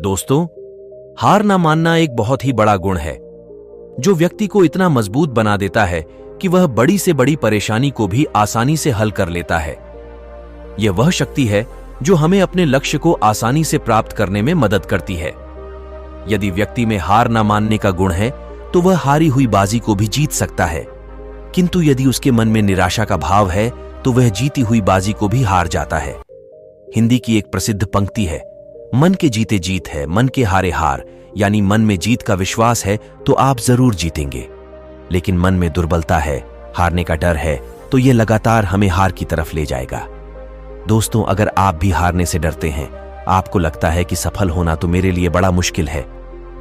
दोस्तों, हार ना मानना एक बहुत ही बड़ा गुण है जो व्यक्ति को इतना मजबूत बना देता है कि वह बड़ी से बड़ी परेशानी को भी आसानी से हल कर लेता है। यह वह शक्ति है जो हमें अपने लक्ष्य को आसानी से प्राप्त करने में मदद करती है। यदि व्यक्ति में हार ना मानने का गुण है तो वह हारी हुई बाजी को भी जीत सकता है, किंतु यदि उसके मन में निराशा का भाव है तो वह जीती हुई बाजी को भी हार जाता है। हिंदी की एक प्रसिद्ध पंक्ति है, मन के जीते जीत है, मन के हारे हार। यानी मन में जीत का विश्वास है तो आप जरूर जीतेंगे, लेकिन मन में दुर्बलता है, हारने का डर है, तो यह लगातार हमें हार की तरफ ले जाएगा। दोस्तों, अगर आप भी हारने से डरते हैं, आपको लगता है कि सफल होना तो मेरे लिए बड़ा मुश्किल है,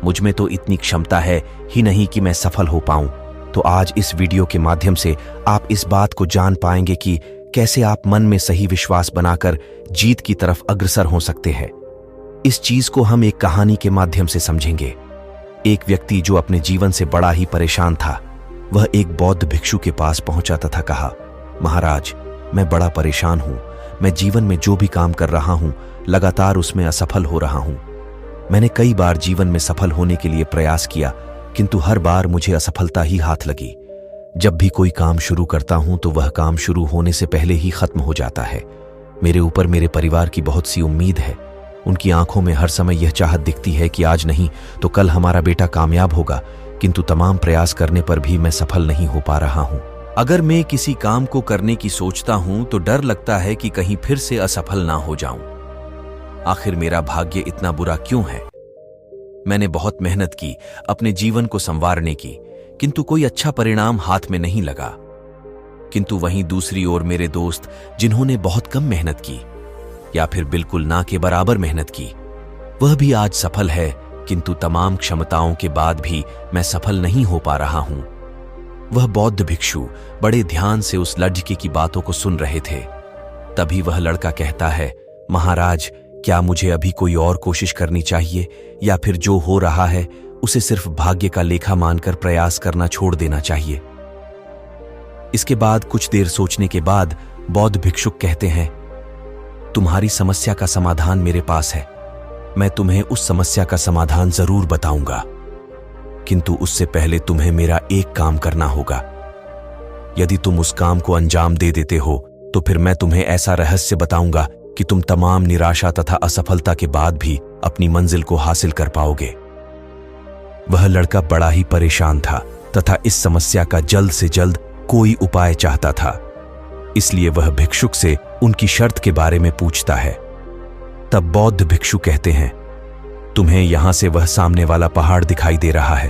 मुझ में तो इतनी क्षमता है ही नहीं कि मैं सफल हो पाऊं, तो आज इस वीडियो के माध्यम से आप इस बात को जान पाएंगे कि कैसे आप मन में सही विश्वास बनाकर जीत की तरफ अग्रसर हो सकते हैं। इस चीज को हम एक कहानी के माध्यम से समझेंगे। एक व्यक्ति जो अपने जीवन से बड़ा ही परेशान था, वह एक बौद्ध भिक्षु के पास पहुंचा तथा कहा, महाराज, मैं बड़ा परेशान हूं। मैं जीवन में जो भी काम कर रहा हूं, लगातार उसमें असफल हो रहा हूं। मैंने कई बार जीवन में सफल होने के लिए प्रयास किया, किंतु हर बार मुझे असफलता ही हाथ लगी। जब भी कोई काम शुरू करता हूं तो वह काम शुरू होने से पहले ही खत्म हो जाता है। मेरे ऊपर मेरे परिवार की बहुत सी उम्मीद है। उनकी आंखों में हर समय यह चाहत दिखती है कि आज नहीं तो कल हमारा बेटा कामयाब होगा, किंतु तमाम प्रयास करने पर भी मैं सफल नहीं हो पा रहा हूं। अगर मैं किसी काम को करने की सोचता हूं तो डर लगता है कि कहीं फिर से असफल ना हो जाऊं। आखिर मेरा भाग्य इतना बुरा क्यों है? मैंने बहुत मेहनत की अपने जीवन को संवारने की, किंतु कोई अच्छा परिणाम हाथ में नहीं लगा। किंतु वहीं दूसरी ओर मेरे दोस्त, जिन्होंने बहुत कम मेहनत की या फिर बिल्कुल ना के बराबर मेहनत की, वह भी आज सफल है, किंतु तमाम क्षमताओं के बाद भी मैं सफल नहीं हो पा रहा हूं। वह बौद्ध भिक्षु बड़े ध्यान से उस लड़के की बातों को सुन रहे थे। तभी वह लड़का कहता है, महाराज, क्या मुझे अभी कोई और कोशिश करनी चाहिए या फिर जो हो रहा है उसे सिर्फ भाग्य का लेखा मानकर प्रयास करना छोड़ देना चाहिए? इसके बाद कुछ देर सोचने के बाद बौद्ध भिक्षुक कहते हैं, तुम्हारी समस्या का समाधान मेरे पास है। मैं तुम्हें उस समस्या का समाधान जरूर बताऊंगा, किंतु उससे पहले तुम्हें मेरा एक काम करना होगा। यदि तुम उस काम को अंजाम दे देते हो तो फिर मैं तुम्हें ऐसा रहस्य बताऊंगा कि तुम तमाम निराशा तथा असफलता के बाद भी अपनी मंजिल को हासिल कर पाओगे। वह लड़का बड़ा ही परेशान था तथा इस समस्या का जल्द से जल्द कोई उपाय चाहता था। इसलिए वह भिक्षुक से उनकी शर्त के बारे में पूछता है। तब बौद्ध भिक्षु कहते हैं, तुम्हें यहां से वह सामने वाला पहाड़ दिखाई दे रहा है,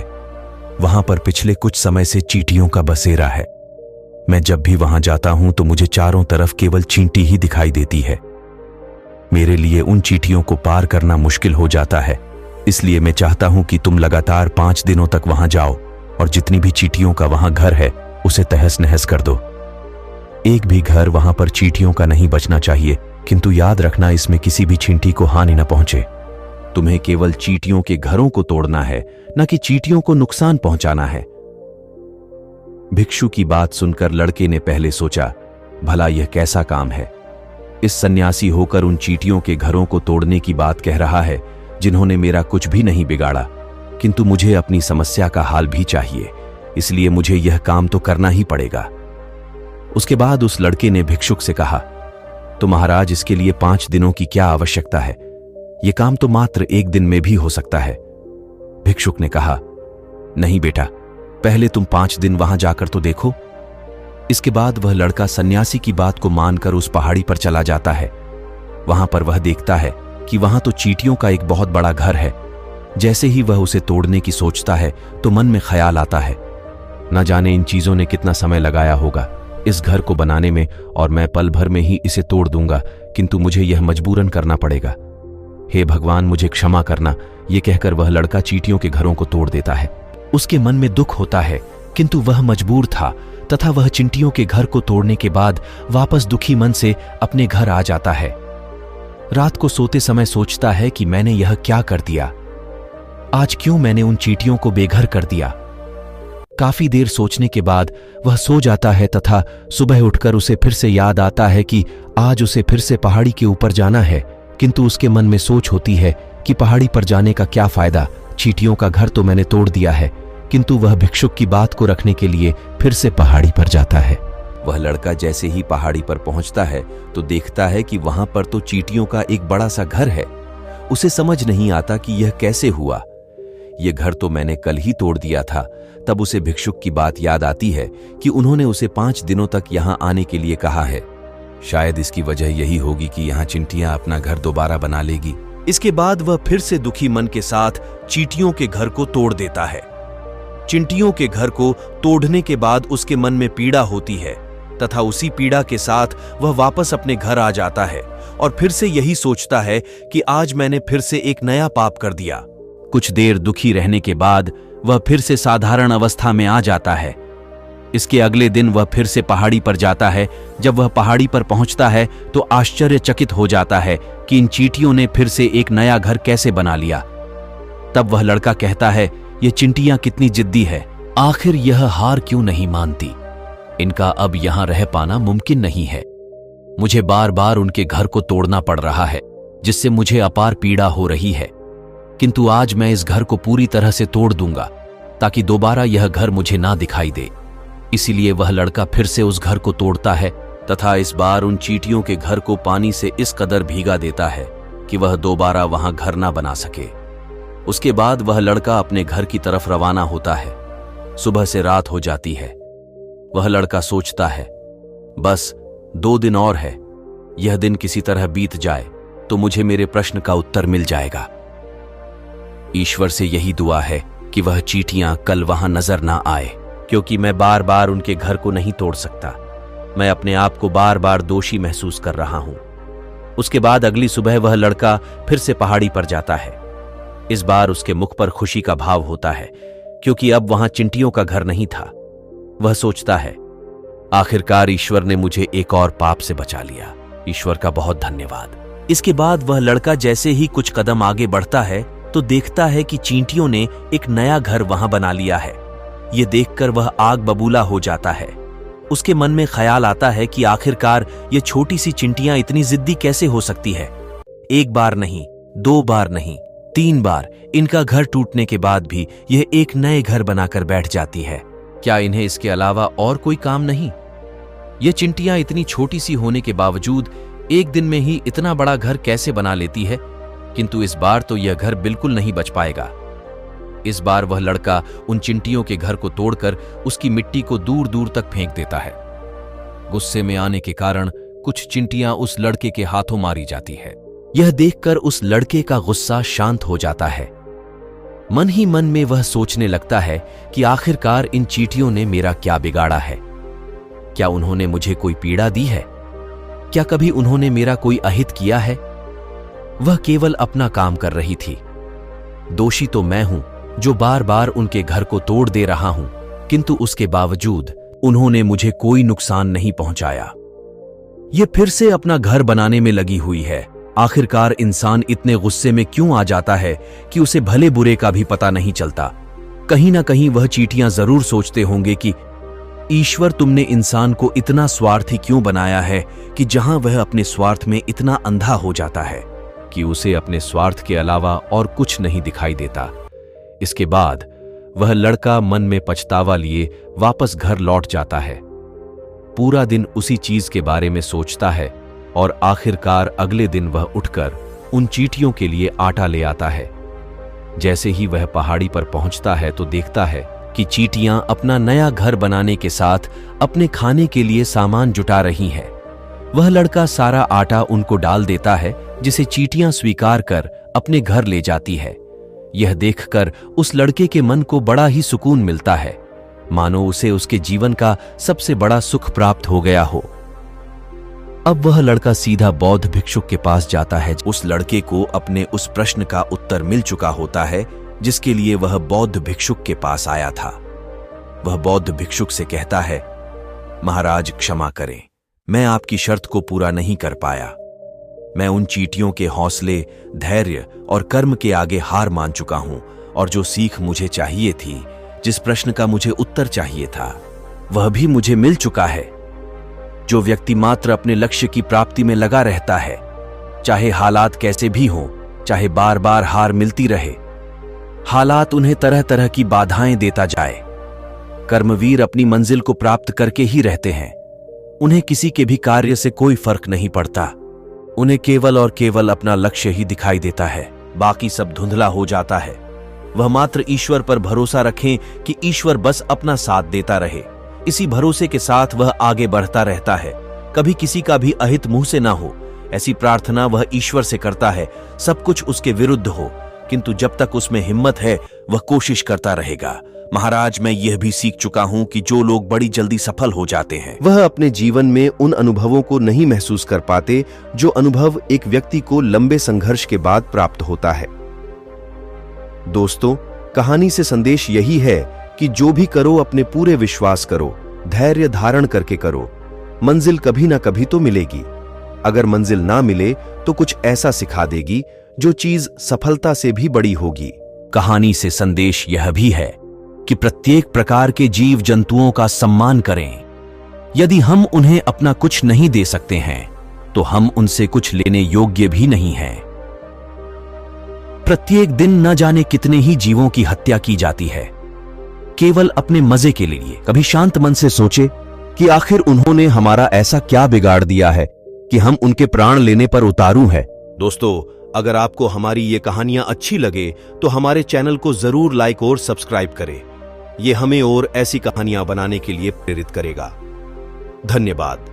वहां पर पिछले कुछ समय से चींटियों का बसेरा है। मैं जब भी वहां जाता हूं तो मुझे चारों तरफ केवल चींटी ही दिखाई देती है। मेरे लिए उन चींटियों को पार करना मुश्किल हो जाता है, इसलिए मैं चाहता हूं कि तुम लगातार 5 दिनों तक वहां जाओ और जितनी भी चींटियों का वहां घर है उसे तहस नहस कर दो। एक भी घर वहां पर चींटियों का नहीं बचना चाहिए, किंतु याद रखना इसमें किसी भी चींटी को हानि न पहुंचे। तुम्हें केवल चींटियों के घरों को तोड़ना है, न कि चींटियों को नुकसान पहुंचाना है। भिक्षु की बात सुनकर लड़के ने पहले सोचा, भला यह कैसा काम है? इस सन्यासी होकर उन चींटियों के घरों को तोड़ने की बात कह रहा है जिन्होंने मेरा कुछ भी नहीं बिगाड़ा, किंतु मुझे अपनी समस्या का हाल भी चाहिए, इसलिए मुझे यह काम तो करना ही पड़ेगा। उसके बाद उस लड़के ने भिक्षुक से कहा, तो महाराज, इसके लिए 5 दिनों की क्या आवश्यकता है? यह काम तो मात्र 1 दिन में भी हो सकता है। भिक्षुक ने कहा, नहीं बेटा, पहले तुम 5 दिन वहां जाकर तो देखो। इसके बाद वह लड़का सन्यासी की बात को मानकर उस पहाड़ी पर चला जाता है। वहां पर वह देखता है कि वहां तो चींटियों का एक बहुत बड़ा घर है। जैसे ही वह उसे तोड़ने की सोचता है तो मन में ख्याल आता है, न जाने इन चीजों ने कितना समय लगाया होगा इस घर को बनाने में, और मैं पल भर में ही इसे तोड़ दूंगा, किंतु मुझे यह मजबूरन करना पड़ेगा। हे भगवान, मुझे क्षमा करना। यह कहकर वह लड़का चींटियों के घरों को तोड़ देता है। उसके मन में दुख होता है, किंतु वह मजबूर था तथा वह चींटियों के घर को तोड़ने के बाद वापस दुखी मन से अपने घर आ जाता है। रात को सोते समय सोचता है कि मैंने यह क्या कर दिया, आज क्यों मैंने उन चींटियों को बेघर कर दिया। काफी देर सोचने के बाद वह सो जाता है तथा सुबह उठकर उसे फिर से याद आता है कि आज उसे फिर से पहाड़ी के ऊपर जाना है, किंतु उसके मन में सोच होती है कि पहाड़ी पर जाने का क्या फायदा, चींटियों का घर तो मैंने तोड़ दिया है। किंतु वह भिक्षुक की बात को रखने के लिए फिर से पहाड़ी पर जाता है। वह लड़का जैसे ही पहाड़ी पर पहुंचता है तो देखता है कि वहां पर तो चींटियों का एक बड़ा सा घर है। उसे समझ नहीं आता कि यह कैसे हुआ। यह घर तो मैंने कल ही तोड़ दिया था। तब उसे भिक्षुक की बात याद आती है कि उन्होंने उसे 5 दिनों तक यहां आने के लिए कहा है। शायद इसकी वजह यही होगी कि यहां चिंटियां अपना घर दोबारा बना लेगी। इसके बाद वह फिर से दुखी मन के साथ चींटियों के घर को तोड़ देता है। चिंटियों के घर को तोड़ने के बाद उसके मन में पीड़ा होती है तथा उसी पीड़ा के साथ वह वापस अपने घर आ जाता है और फिर से यही सोचता है कि आज मैंने फिर से एक नया पाप कर दिया। कुछ देर दुखी रहने के बाद वह फिर से साधारण अवस्था में आ जाता है। इसके अगले दिन वह फिर से पहाड़ी पर जाता है। जब वह पहाड़ी पर पहुंचता है तो आश्चर्यचकित हो जाता है कि इन चींटियों ने फिर से एक नया घर कैसे बना लिया। तब वह लड़का कहता है, ये चिंटियां कितनी जिद्दी है, आखिर यह हार क्यों नहीं मानती। इनका अब यहां रह पाना मुमकिन नहीं है। मुझे बार बार उनके घर को तोड़ना पड़ रहा है, जिससे मुझे अपार पीड़ा हो रही है। किंतु आज मैं इस घर को पूरी तरह से तोड़ दूंगा ताकि दोबारा यह घर मुझे ना दिखाई दे। इसीलिए वह लड़का फिर से उस घर को तोड़ता है तथा इस बार उन चींटियों के घर को पानी से इस कदर भीगा देता है कि वह दोबारा वहां घर ना बना सके। उसके बाद वह लड़का अपने घर की तरफ रवाना होता है। सुबह से रात हो जाती है। वह लड़का सोचता है, बस 2 दिन और है, यह दिन किसी तरह बीत जाए तो मुझे मेरे प्रश्न का उत्तर मिल जाएगा। ईश्वर से यही दुआ है कि वह चींटियां कल वहां नजर ना आए, क्योंकि मैं बार बार उनके घर को नहीं तोड़ सकता। मैं अपने आप को बार बार दोषी महसूस कर रहा हूं। उसके बाद अगली सुबह वह लड़का फिर से पहाड़ी पर जाता है। इस बार उसके मुख पर खुशी का भाव होता है, क्योंकि अब वहां चिंटियों का घर नहीं था। वह सोचता है, आखिरकार ईश्वर ने मुझे एक और पाप से बचा लिया। ईश्वर का बहुत धन्यवाद। इसके बाद वह लड़का जैसे ही कुछ कदम आगे बढ़ता है तो देखता है कि चींटियों ने एक नया घर वहां बना लिया है। यह देखकर वह आग बबूला हो जाता है। उसके मन में ख्याल आता है कि आखिरकार ये छोटी सी चिंटियां इतनी जिद्दी कैसे हो सकती है। 1 बार नहीं, 2 बार नहीं, 3 बार इनका घर टूटने के बाद भी यह एक नए घर बनाकर बैठ जाती है। क्या इन्हें इसके अलावा और कोई काम नहीं? ये चिंटियां इतनी छोटी सी होने के बावजूद एक दिन में ही इतना बड़ा घर कैसे बना लेती है? किंतु इस बार तो यह घर बिल्कुल नहीं बच पाएगा। इस बार वह लड़का उन चिंटियों के घर को तोड़कर उसकी मिट्टी को दूर दूर तक फेंक देता है। गुस्से में आने के कारण कुछ चिंटियां उस लड़के के हाथों मारी जाती है। यह देखकर उस लड़के का गुस्सा शांत हो जाता है। मन ही मन में वह सोचने लगता है कि आखिरकार इन चींटियों ने मेरा क्या बिगाड़ा है? क्या उन्होंने मुझे कोई पीड़ा दी है? क्या कभी उन्होंने मेरा कोई अहित किया है? वह केवल अपना काम कर रही थी। दोषी तो मैं हूं जो बार बार उनके घर को तोड़ दे रहा हूं, किंतु उसके बावजूद उन्होंने मुझे कोई नुकसान नहीं पहुंचाया। ये फिर से अपना घर बनाने में लगी हुई है। आखिरकार इंसान इतने गुस्से में क्यों आ जाता है कि उसे भले बुरे का भी पता नहीं चलता। कहीं ना कहीं वह चींटियां जरूर सोचते होंगे कि ईश्वर, तुमने इंसान को इतना स्वार्थी क्यों बनाया है कि जहां वह अपने स्वार्थ में इतना अंधा हो जाता है कि उसे अपने स्वार्थ के अलावा और कुछ नहीं दिखाई देता। इसके बाद वह लड़का मन में पछतावा लिए वापस घर लौट जाता है। पूरा दिन उसी चीज के बारे में सोचता है और आखिरकार अगले दिन वह उठकर उन चींटियों के लिए आटा ले आता है। जैसे ही वह पहाड़ी पर पहुंचता है तो देखता है कि चींटियां अपना नया घर बनाने के साथ अपने खाने के लिए सामान जुटा रही हैं। वह लड़का सारा आटा उनको डाल देता है, जिसे चींटियां स्वीकार कर अपने घर ले जाती है। यह देखकर उस लड़के के मन को बड़ा ही सुकून मिलता है, मानो उसे उसके जीवन का सबसे बड़ा सुख प्राप्त हो गया हो। अब वह लड़का सीधा बौद्ध भिक्षुक के पास जाता है। उस लड़के को अपने उस प्रश्न का उत्तर मिल चुका होता है जिसके लिए वह बौद्ध भिक्षुक के पास आया था। वह बौद्ध भिक्षुक से कहता है, महाराज क्षमा करें, मैं आपकी शर्त को पूरा नहीं कर पाया। मैं उन चींटियों के हौसले, धैर्य और कर्म के आगे हार मान चुका हूं और जो सीख मुझे चाहिए थी, जिस प्रश्न का मुझे उत्तर चाहिए था, वह भी मुझे मिल चुका है। जो व्यक्ति मात्र अपने लक्ष्य की प्राप्ति में लगा रहता है, चाहे हालात कैसे भी हों, चाहे बार बार हार मिलती रहे। हालात उन्हें तरह तरह की बाधाएं देता जाए, कर्मवीर अपनी मंजिल को प्राप्त करके ही रहते हैं। उन्हें किसी के भी कार्य से कोई फर्क नहीं पड़ता। उन्हें केवल और केवल अपना लक्ष्य ही दिखाई देता है, बाकी सब धुंधला हो जाता है। वह मात्र ईश्वर पर भरोसा रखें कि ईश्वर बस अपना साथ देता रहे। इसी भरोसे के साथ वह आगे बढ़ता रहता है। कभी किसी का भी अहित मुंह से ना हो, ऐसी प्रार्थना वह ईश्वर से करता है। सब कुछ उसके विरुद्ध हो, किंतु जब तक उसमें हिम्मत है वह कोशिश करता रहेगा। महाराज, मैं यह भी सीख चुका हूं कि जो लोग बड़ी जल्दी सफल हो जाते हैं, वह अपने जीवन में उन अनुभवों को नहीं महसूस कर पाते जो अनुभव एक व्यक्ति को लंबे संघर्ष के बाद प्राप्त होता है। दोस्तों, कहानी से संदेश यही है कि जो भी करो अपने पूरे विश्वास करो, धैर्य धारण करके करो। मंजिल कभी ना कभी तो मिलेगी। अगर मंजिल ना मिले तो कुछ ऐसा सिखा देगी जो चीज सफलता से भी बड़ी होगी। कहानी से संदेश यह भी है कि प्रत्येक प्रकार के जीव जंतुओं का सम्मान करें। यदि हम उन्हें अपना कुछ नहीं दे सकते हैं तो हम उनसे कुछ लेने योग्य भी नहीं हैं। प्रत्येक दिन न जाने कितने ही जीवों की हत्या की जाती है, केवल अपने मजे के लिए। कभी शांत मन से सोचे कि आखिर उन्होंने हमारा ऐसा क्या बिगाड़ दिया है कि हम उनके प्राण लेने पर उतारू हैं। दोस्तों, अगर आपको हमारी ये कहानियां अच्छी लगे तो हमारे चैनल को जरूर लाइक और सब्सक्राइब करें। ये हमें और ऐसी कहानियां बनाने के लिए प्रेरित करेगा। धन्यवाद।